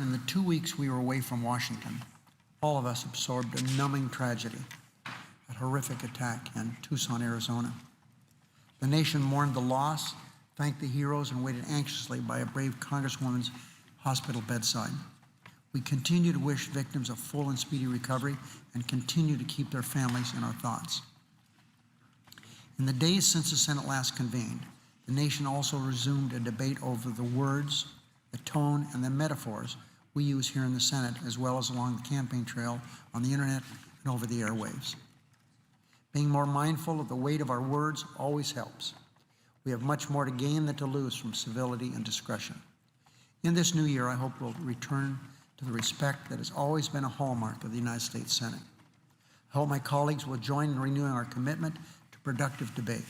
In the 2 weeks we were away from Washington, all of us absorbed a numbing tragedy, a horrific attack in Tucson, Arizona. The nation mourned the loss, thanked the heroes, and waited anxiously by a brave Congresswoman's hospital bedside. We continue to wish victims a full and speedy recovery and continue to keep their families in our thoughts. In the days since the Senate last convened, the nation also resumed a debate over the words, the tone, and the metaphors we use here in the Senate, as well as along the campaign trail, on the internet, and over the airwaves. Being more mindful of the weight of our words always helps. We have much more to gain than to lose from civility and discretion. In this new year, I hope we'll return to the respect that has always been a hallmark of the United States Senate. I hope my colleagues will join in renewing our commitment to productive debate.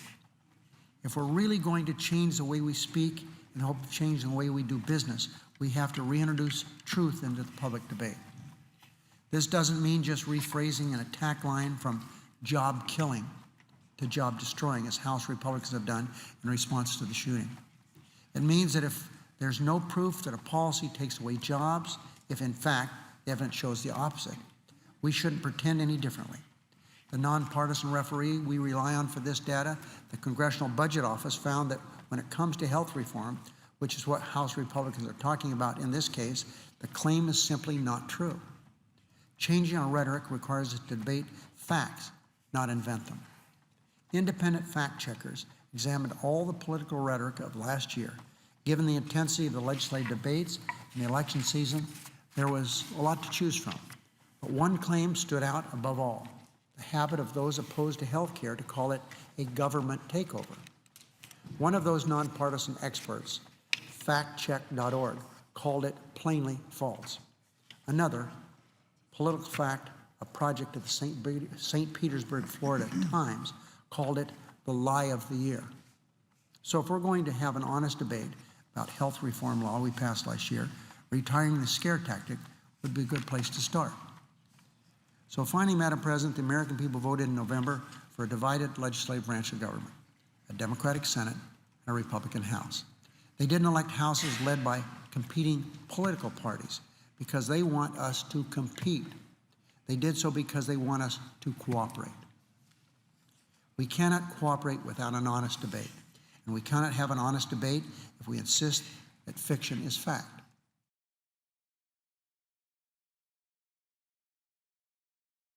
If we're really going to change the way we speak and hope to change the way we do business, we have to reintroduce truth into the public debate. This doesn't mean just rephrasing an attack line from job killing to job destroying, as House Republicans have done in response to the shooting. It means that if there's no proof that a policy takes away jobs, if in fact the evidence shows the opposite, we shouldn't pretend any differently. The nonpartisan referee we rely on for this data, the Congressional Budget Office, found that when it comes to health reform, which is what House Republicans are talking about in this case, the claim is simply not true. Changing our rhetoric requires us to debate facts, not invent them. Independent fact checkers examined all the political rhetoric of last year. Given the intensity of the legislative debates and the election season, there was a lot to choose from. But one claim stood out above all: the habit of those opposed to health care to call it a government takeover. One of those nonpartisan experts, factcheck.org, called it plainly false. Another, Political Fact, a project of the St. Petersburg, Florida Times, called it the lie of the year. So if we're going to have an honest debate about health reform law we passed last year, retiring the scare tactic would be a good place to start. So finally, Madam President, the American people voted in November for a divided legislative branch of government, a Democratic Senate and a Republican House. They didn't elect houses led by competing political parties because they want us to compete. They did so because they want us to cooperate. We cannot cooperate without an honest debate, and we cannot have an honest debate if we insist that fiction is fact.